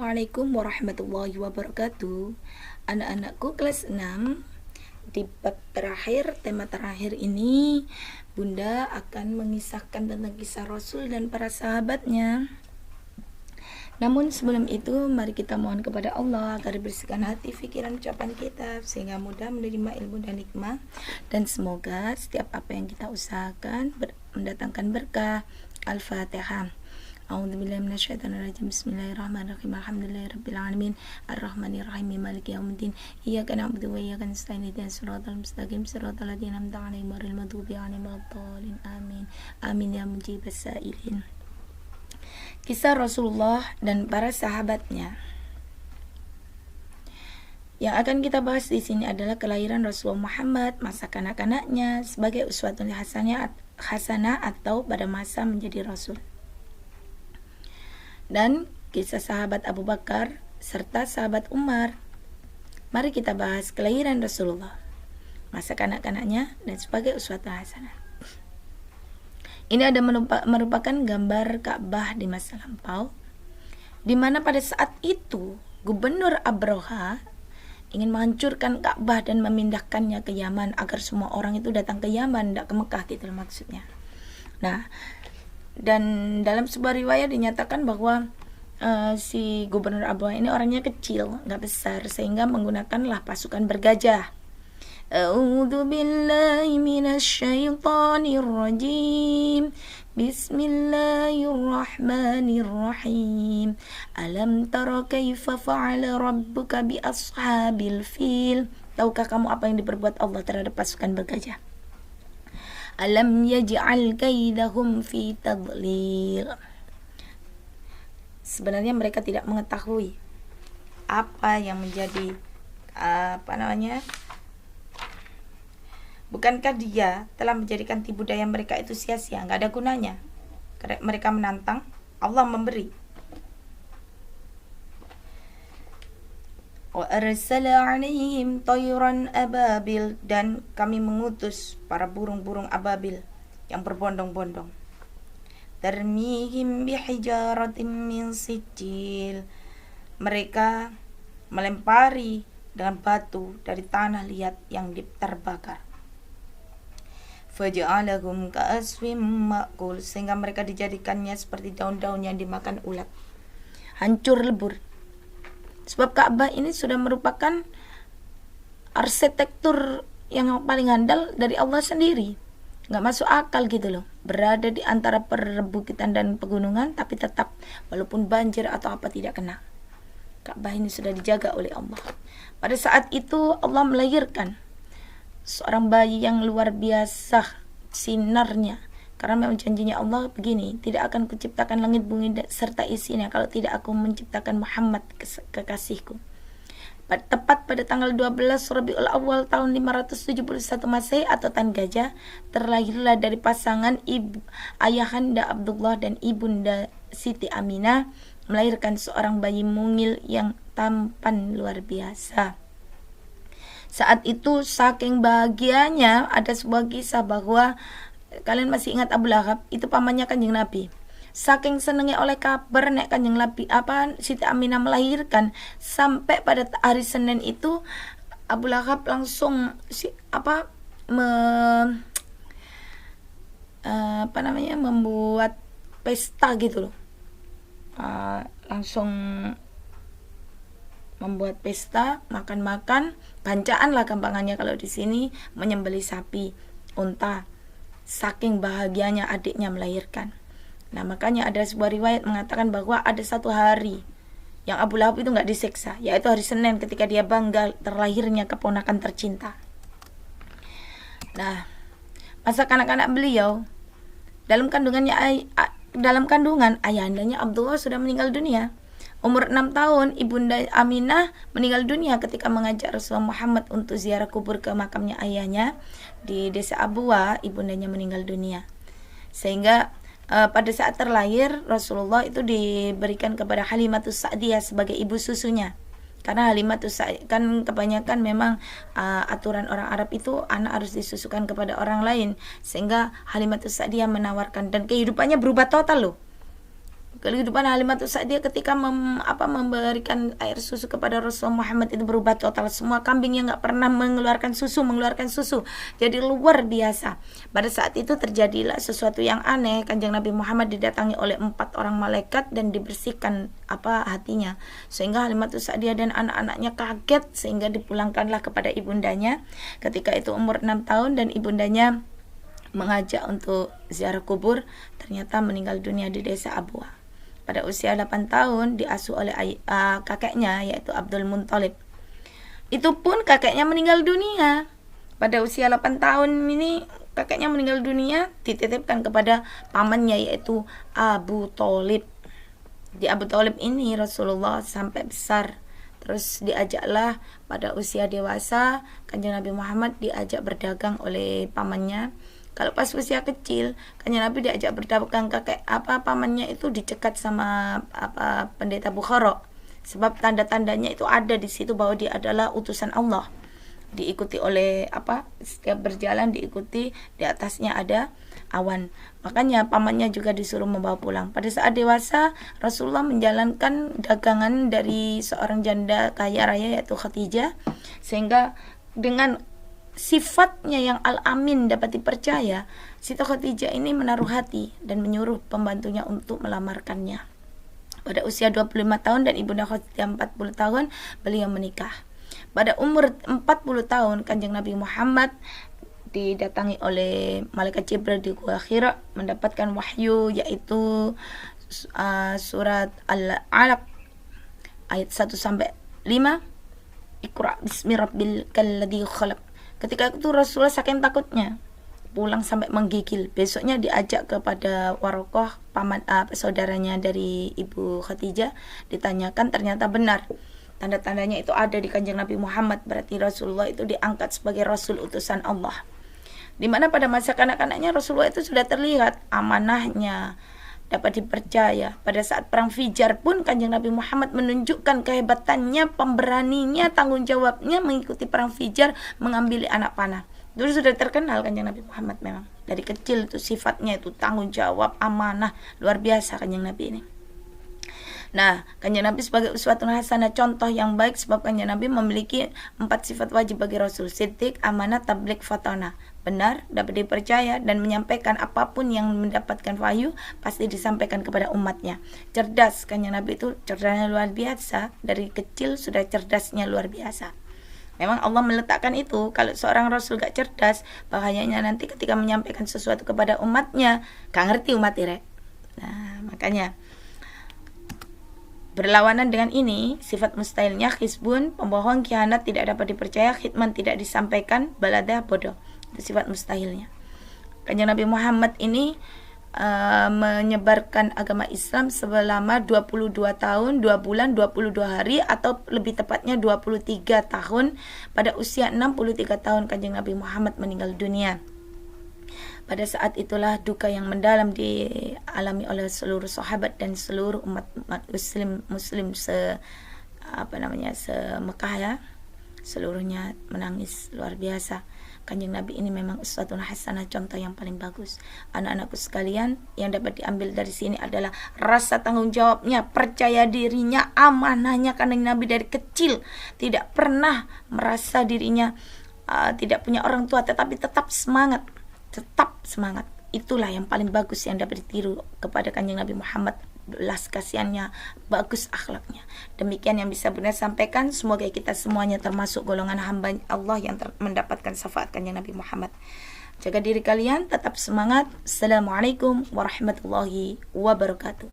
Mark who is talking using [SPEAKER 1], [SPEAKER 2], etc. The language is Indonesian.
[SPEAKER 1] Assalamualaikum warahmatullahi wabarakatuh. Anak-anakku kelas 6, di bab terakhir, tema terakhir ini Bunda akan mengisahkan tentang kisah Rasul dan para sahabatnya. Namun sebelum itu, mari kita mohon kepada Allah agar dibersihkan hati, pikiran, ucapan kita sehingga mudah menerima ilmu dan hikmah, dan semoga setiap apa yang kita usahakan mendatangkan berkah. Al-Fatihah. A'udzubillahi minasyaitonirrajim. Bismillahirrahmanirrahim. Alhamdulillahirabbil alamin. Arrahmanirrahim. Maliki yaumiddin. Iyyaka na'budu wa iyyaka nasta'in. Ihdinas siratal mustaqim. Siratal ladzina an'amta 'alaihim ghairil maghdubi 'alaihim waladdallin. Amin. Amin ya mujibas sa'ilin. Kisah Rasulullah dan para sahabatnya. Yang akan kita bahas di sini adalah kelahiran Rasulullah Muhammad, masa kanak-kanaknya sebagai uswatun hasanah atau pada masa menjadi rasul. Dan kisah sahabat Abu Bakar serta sahabat Umar. Mari kita bahas kelahiran Rasulullah, masa kanak-kanaknya, dan sebagai uswatun hasanah. Ini ada merupakan gambar Ka'bah di masa lampau, di mana pada saat itu Gubernur Abraha ingin menghancurkan Ka'bah dan memindahkannya ke Yaman agar semua orang itu datang ke Yaman, tidak ke Mekah, gitu maksudnya. Nah, dan dalam sebuah riwayat dinyatakan bahwa si Gubernur Abraha ini orangnya kecil, nggak besar, sehingga menggunakanlah pasukan bergajah. A'udzu billahi minasyaitonir rajim. Bismillahirrahmanirrahim. Alam tara kaifa fa'ala rabbuka bi ashabil fil. Tahukah kamu apa yang diperbuat Allah terhadap pasukan bergajah? Alam yaj'al kaidahum fi tadlil. Sebenarnya mereka tidak mengetahui apa yang menjadi bukankah dia telah menjadikan tipu daya mereka itu sia-sia, nggak ada gunanya. Mereka menantang, Allah memberi. Wa arsala 'alaihim tayran ababil, dan kami mengutus para burung-burung ababil yang berbondong-bondong. Tarmihim bihijaratin min sijil, mereka melempari dengan batu dari tanah liat yang terbakar. Faja'alahum ka'asfim ma'kul, sehingga mereka dijadikannya seperti daun-daun yang dimakan ulat, hancur lebur. Sebab Ka'bah ini sudah merupakan arsitektur yang paling handal dari Allah sendiri. Nggak masuk akal gitu loh, berada di antara perbukitan dan pegunungan, tapi tetap walaupun banjir atau apa tidak kena. Ka'bah ini sudah dijaga oleh Allah. Pada saat itu Allah melahirkan seorang bayi yang luar biasa sinarnya. Karena memang janjinya Allah begini, tidak akan kuciptakan langit bumi serta isinya kalau tidak aku menciptakan Muhammad kekasihku. Tepat pada tanggal 12 Rabiul Awal tahun 571 Masehi atau Tan Gajah, terlahirlah dari pasangan ayahanda Abdullah dan ibunda Siti Aminah, melahirkan seorang bayi mungil yang tampan luar biasa. Saat itu saking bahagianya, ada sebuah kisah bahwa kalian masih ingat Abu Lahab, itu pamannya Kanjeng Nabi. Saking senengnya oleh kabar nek Kanjeng Nabi Siti Aminah melahirkan, sampai pada hari Senin itu Abu Lahab langsung membuat pesta gitu loh. Langsung membuat pesta, makan-makan, bancaan lah gampangannya kalau di sini, menyembelih sapi, unta. Saking bahagianya adiknya melahirkan. Nah, makanya ada sebuah riwayat mengatakan bahwa ada satu hari yang Abu Lahab itu nggak disiksa, yaitu hari Senin, ketika dia bangga terlahirnya keponakan tercinta. Nah, masa kanak-kanak beliau, dalam kandungan ayahandanya Abdullah sudah meninggal dunia. Umur 6 tahun, ibunda Aminah meninggal dunia ketika mengajak Rasulullah Muhammad untuk ziarah kubur ke makamnya ayahnya di desa Abuwa. Ibundanya meninggal dunia, sehingga pada saat terlahir Rasulullah itu diberikan kepada Halimatus Sa'diyah sebagai ibu susunya. Karena Halimatus Sa'diyah kan kebanyakan memang aturan orang Arab itu anak harus disusukan kepada orang lain, sehingga Halimatus Sa'diyah menawarkan, dan kehidupannya berubah total loh. Kehidupan Halimatus Sa'diyah ketika memberikan air susu kepada Rasulullah Muhammad itu berubah total. Semua kambing yang nggak pernah mengeluarkan susu. Jadi luar biasa. Pada saat itu terjadilah sesuatu yang aneh. Kanjeng Nabi Muhammad didatangi oleh 4 orang malaikat dan dibersihkan hatinya. Sehingga Halimatus Sa'diyah dan anak-anaknya kaget sehingga dipulangkanlah kepada ibundanya. Ketika itu umur 6 tahun dan ibundanya mengajak untuk ziarah kubur, ternyata meninggal dunia di desa Abwa. Pada usia 8 tahun diasuh oleh kakeknya yaitu Abdul Muthalib. Itu pun kakeknya meninggal dunia. Pada usia 8 tahun ini kakeknya meninggal dunia, dititipkan kepada pamannya yaitu Abu Thalib. Di Abu Thalib ini Rasulullah sampai besar. Terus diajaklah pada usia dewasa Kanjeng Nabi Muhammad diajak berdagang oleh pamannya. Kalau pas usia kecil, Kanjeng Nabi diajak berdagang pamannya itu dicegat sama pendeta Bukhara. Sebab tanda-tandanya itu ada di situ bahwa dia adalah utusan Allah. Diikuti oleh setiap berjalan diikuti di atasnya ada awan. Makanya pamannya juga disuruh membawa pulang. Pada saat dewasa, Rasulullah menjalankan dagangan dari seorang janda kaya raya yaitu Khadijah, sehingga dengan sifatnya yang al-amin dapat dipercaya, Siti Khadijah ini menaruh hati dan menyuruh pembantunya untuk melamarkannya. Pada usia 25 tahun dan ibunda Khadijah 40 tahun beliau menikah. Pada umur 40 tahun Kanjeng Nabi Muhammad didatangi oleh malaikat Jibril di Gua Hira mendapatkan wahyu yaitu surat Al-Alaq ayat 1 sampai 5. Iqra bismi rabbikal ladzi khalaq. Ketika itu Rasulullah saking takutnya pulang sampai menggigil. Besoknya diajak kepada Warokoh, paman saudaranya dari ibu Khadijah, ditanyakan ternyata benar. Tanda-tandanya itu ada di Kanjeng Nabi Muhammad, berarti Rasulullah itu diangkat sebagai Rasul utusan Allah. Di mana pada masa kanak-kanaknya Rasulullah itu sudah terlihat amanahnya, dapat dipercaya. Pada saat perang Fijar pun Kanjeng Nabi Muhammad menunjukkan kehebatannya, pemberaninya, tanggung jawabnya mengikuti perang Fijar, mengambil anak panah. Dulu sudah terkenal Kanjeng Nabi Muhammad memang. Dari kecil itu sifatnya itu tanggung jawab, amanah, luar biasa Kanjeng Nabi ini. Nah, Kanjeng Nabi sebagai uswatun hasanah, contoh yang baik, sebab Kanjeng Nabi memiliki 4 sifat wajib bagi Rasul: siddiq, amanah, tabligh, fatana. Benar, dapat dipercaya dan menyampaikan apapun yang mendapatkan wahyu pasti disampaikan kepada umatnya. Cerdas, Kanjeng Nabi itu cerdasnya luar biasa, dari kecil sudah cerdasnya luar biasa. Memang Allah meletakkan itu. Kalau seorang Rasul gak cerdas, bahayanya nanti ketika menyampaikan sesuatu kepada umatnya gak ngerti umat irek. Nah, makanya berlawanan dengan ini, sifat mustahilnya khizbun, pembohong, khianat, tidak dapat dipercaya, khidman, tidak disampaikan, baladah, bodoh. Itu sifat mustahilnya. Kanjeng Nabi Muhammad ini menyebarkan agama Islam selama 22 tahun, 2 bulan, 22 hari, atau lebih tepatnya 23 tahun. Pada usia 63 tahun Kanjeng Nabi Muhammad meninggal dunia. Pada saat itulah duka yang mendalam dialami oleh seluruh sahabat dan seluruh umat muslim se-Mekah ya. Seluruhnya menangis luar biasa. Kanjeng Nabi ini memang uswatun hasanah, contoh yang paling bagus. Anak-anakku sekalian, yang dapat diambil dari sini adalah rasa tanggung jawabnya, percaya dirinya, amanahnya. Kanjeng Nabi dari kecil tidak pernah merasa dirinya tidak punya orang tua, tetapi tetap semangat. Itulah yang paling bagus yang dapat ditiru kepada Kanjeng Nabi Muhammad. Belas kasihannya, bagus akhlaknya. Demikian yang bisa Bunda sampaikan. Semoga kita semuanya termasuk golongan hamba Allah yang mendapatkan syafaat Kanjeng Nabi Muhammad. Jaga diri kalian, tetap semangat. Assalamualaikum warahmatullahi wabarakatuh.